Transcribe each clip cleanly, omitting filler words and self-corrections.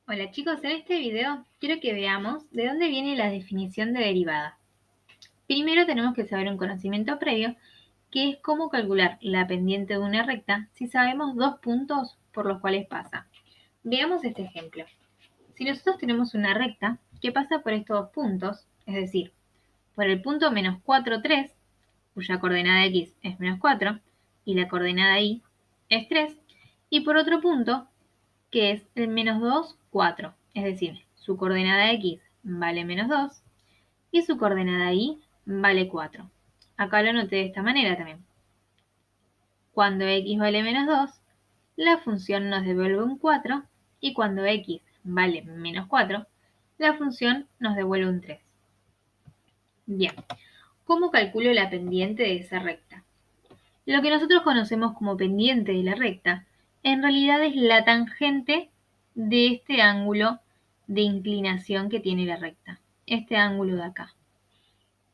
Hola chicos, en este video quiero que veamos de dónde viene la definición de derivada. Primero tenemos que saber un conocimiento previo, que es cómo calcular la pendiente de una recta si sabemos dos puntos por los cuales pasa. Veamos este ejemplo. Si nosotros tenemos una recta que pasa por estos dos puntos, es decir, por el punto menos 4, 3, cuya coordenada x es menos 4 y la coordenada y es 3, y por otro punto que es el menos 2, 4. Es decir, su coordenada x vale menos 2 y su coordenada y vale 4. Acá lo anoté de esta manera también. Cuando x vale menos 2, la función nos devuelve un 4 y cuando x vale menos 4, la función nos devuelve un 3. Bien, ¿cómo calculo la pendiente de esa recta? Lo que nosotros conocemos como pendiente de la recta, en realidad es la tangente de este ángulo de inclinación que tiene la recta, este ángulo de acá.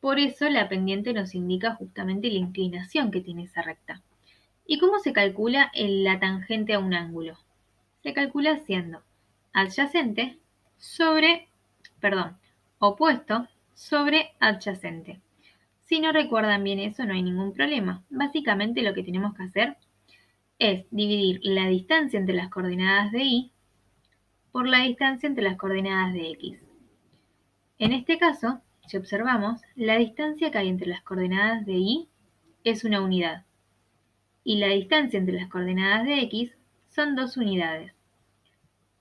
Por eso la pendiente nos indica justamente la inclinación que tiene esa recta. ¿Y cómo se calcula la tangente a un ángulo? Se calcula haciendo adyacente sobre, opuesto sobre adyacente. Si no recuerdan bien eso, no hay ningún problema. Básicamente lo que tenemos que hacer es dividir la distancia entre las coordenadas de y por la distancia entre las coordenadas de x. En este caso, si observamos, la distancia que hay entre las coordenadas de y es una unidad y la distancia entre las coordenadas de x son 2 unidades.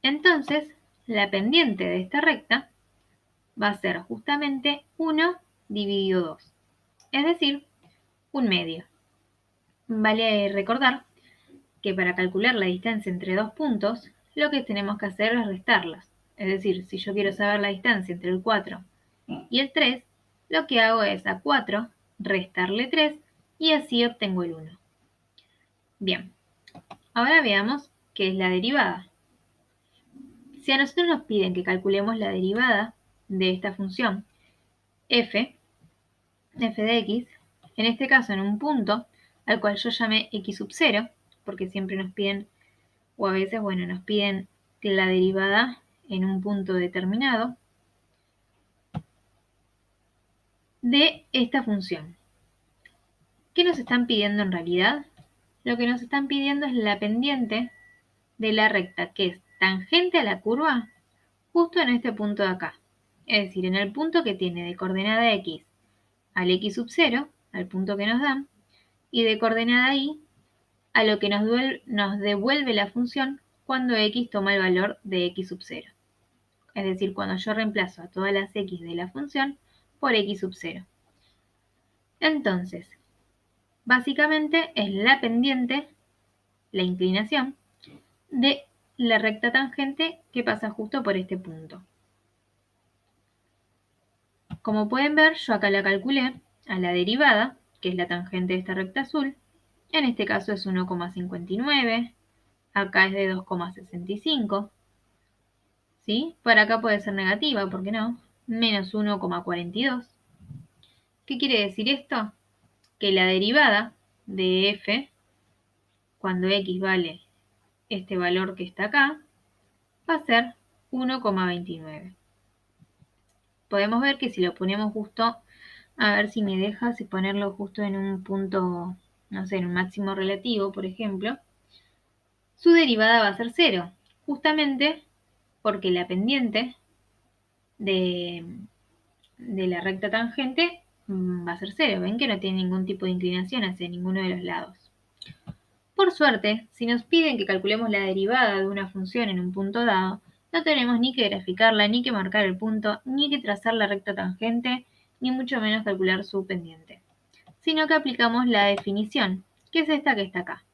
Entonces, la pendiente de esta recta va a ser justamente 1 dividido 2, es decir, un medio. Vale recordar que para calcular la distancia entre dos puntos, lo que tenemos que hacer es restarlas. Es decir, si yo quiero saber la distancia entre el 4 y el 3, lo que hago es a 4 restarle 3 y así obtengo el 1. Bien, ahora veamos qué es la derivada. Si a nosotros nos piden que calculemos la derivada de esta función f de x, en este caso en un punto al cual yo llamé x sub 0, porque siempre nos piden, o a veces, nos piden la derivada en un punto determinado de esta función. ¿Qué nos están pidiendo en realidad? Lo que nos están pidiendo es la pendiente de la recta que es tangente a la curva justo en este punto de acá. Es decir, en el punto que tiene de coordenada x al x sub 0, al punto que nos dan, y de coordenada y a lo que nos devuelve la función cuando x toma el valor de x sub 0. Es decir, cuando yo reemplazo a todas las x de la función por x sub 0. Entonces, básicamente es la pendiente, la inclinación, de la recta tangente que pasa justo por este punto. Como pueden ver, yo acá la calculé a la derivada, que es la tangente de esta recta azul. En este caso es 1,59, acá es de 2,65. ¿Sí? Para acá puede ser negativa, ¿por qué no? Menos 1,42. ¿Qué quiere decir esto? Que la derivada de f, cuando x vale este valor que está acá, va a ser 1,29. Podemos ver que si lo ponemos justo, a ver si me deja, si ponerlo justo en un punto, no sé, en un máximo relativo, por ejemplo, su derivada va a ser 0, justamente porque la pendiente de la recta tangente va a ser 0. Ven que no tiene ningún tipo de inclinación hacia ninguno de los lados. Por suerte, si nos piden que calculemos la derivada de una función en un punto dado, no tenemos ni que graficarla, ni que marcar el punto, ni que trazar la recta tangente, ni mucho menos calcular su pendiente, sino que aplicamos la definición, que es esta que está acá.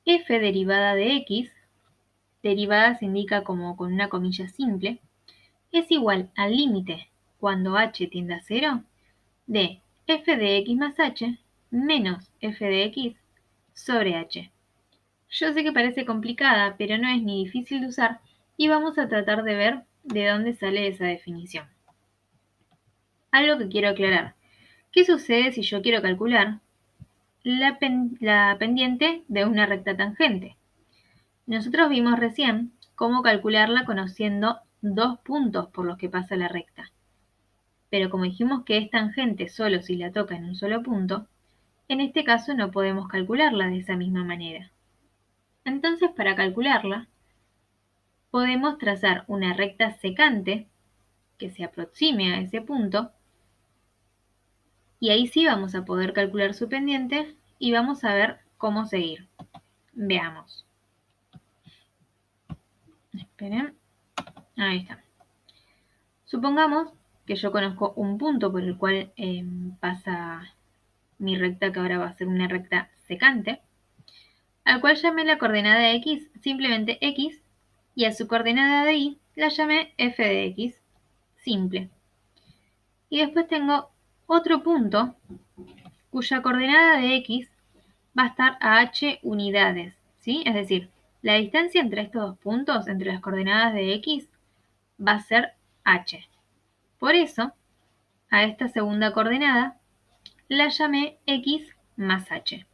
F derivada de x, derivada se indica como con una comilla simple, es igual al límite cuando h tiende a 0 de f de x más h menos f de x sobre h. Yo sé que parece complicada, pero no es ni difícil de usar y vamos a tratar de ver de dónde sale esa definición. Algo que quiero aclarar. ¿Qué sucede si yo quiero calcular la pendiente de una recta tangente? Nosotros vimos recién cómo calcularla conociendo dos puntos por los que pasa la recta. Pero como dijimos que es tangente solo si la toca en un solo punto, en este caso no podemos calcularla de esa misma manera. Entonces, para calcularla, podemos trazar una recta secante que se aproxime a ese punto, y ahí sí vamos a poder calcular su pendiente y vamos a ver cómo seguir. Veamos. Esperen. Ahí está. Supongamos que yo conozco un punto por el cual pasa mi recta, que ahora va a ser una recta secante, al cual llamé la coordenada x simplemente x, y a su coordenada de y la llamé f de x, simple. Y después tengo otro punto cuya coordenada de x va a estar a h unidades, ¿sí? Es decir, la distancia entre estos dos puntos, entre las coordenadas de x, va a ser h. Por eso, a esta segunda coordenada la llamé x más h,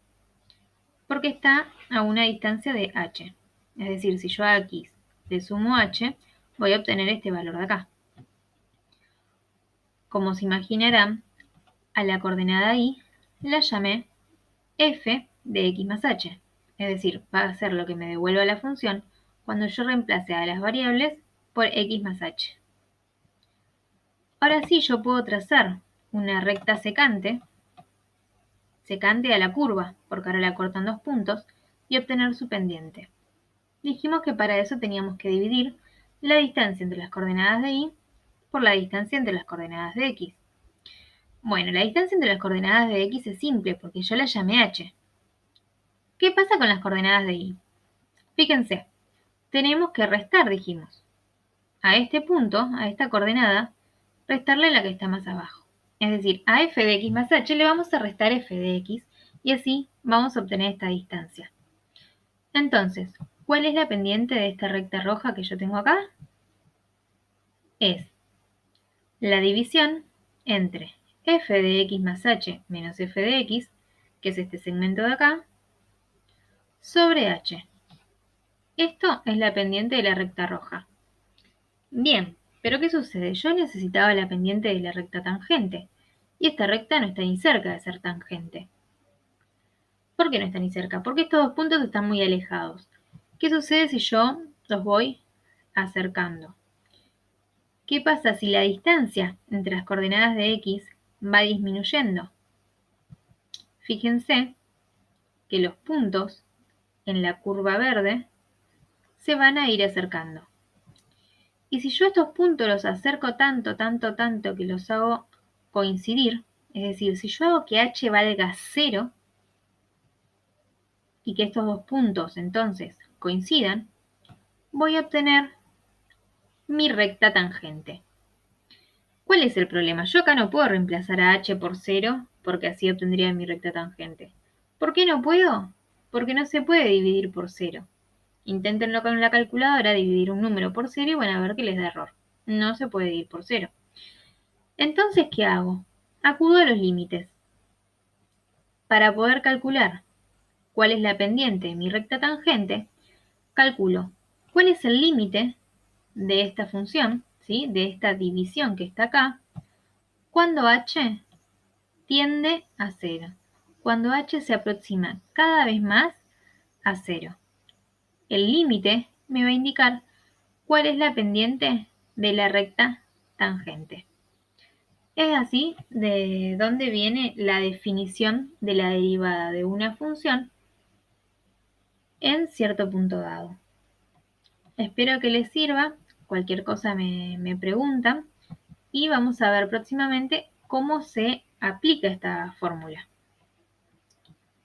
porque está a una distancia de h. Es decir, si yo a x le sumo h, voy a obtener este valor de acá. Como se imaginarán, a la coordenada y la llamé f de x más h. Es decir, va a ser lo que me devuelva la función cuando yo reemplace a las variables por x más h. Ahora sí yo puedo trazar una recta secante a la curva, porque ahora la cortan dos puntos, y obtener su pendiente. Dijimos que para eso teníamos que dividir la distancia entre las coordenadas de y por la distancia entre las coordenadas de x. Bueno, la distancia entre las coordenadas de x es simple porque yo la llamé h. ¿Qué pasa con las coordenadas de y? Fíjense, tenemos que restar, dijimos. A este punto, a esta coordenada, restarle la que está más abajo. Es decir, a f de x más h le vamos a restar f de x y así vamos a obtener esta distancia. Entonces, ¿cuál es la pendiente de esta recta roja que yo tengo acá? Es la división entre f de x más h menos f de x, que es este segmento de acá, sobre h. Esto es la pendiente de la recta roja. Bien, pero ¿qué sucede? Yo necesitaba la pendiente de la recta tangente, y esta recta no está ni cerca de ser tangente. ¿Por qué no está ni cerca? Porque estos dos puntos están muy alejados. ¿Qué sucede si yo los voy acercando? ¿Qué pasa si la distancia entre las coordenadas de x va disminuyendo? Fíjense que los puntos en la curva verde se van a ir acercando. Y si yo estos puntos los acerco tanto, tanto, tanto que los hago coincidir, es decir, si yo hago que h valga 0 y que estos dos puntos entonces coincidan, voy a obtener mi recta tangente. ¿Cuál es el problema? Yo acá no puedo reemplazar a h por 0 porque así obtendría mi recta tangente. ¿Por qué no puedo? Porque no se puede dividir por 0. Inténtenlo con la calculadora, dividir un número por 0 y van a ver que les da error. No se puede dividir por 0. Entonces, ¿qué hago? Acudo a los límites. Para poder calcular cuál es la pendiente de mi recta tangente, calculo cuál es el límite de esta función, ¿sí? De esta división que está acá, cuando h tiende a 0, cuando h se aproxima cada vez más a 0. El límite me va a indicar cuál es la pendiente de la recta tangente. Es así de dónde viene la definición de la derivada de una función en cierto punto dado. Espero que les sirva. Cualquier cosa me preguntan y vamos a ver próximamente cómo se aplica esta fórmula.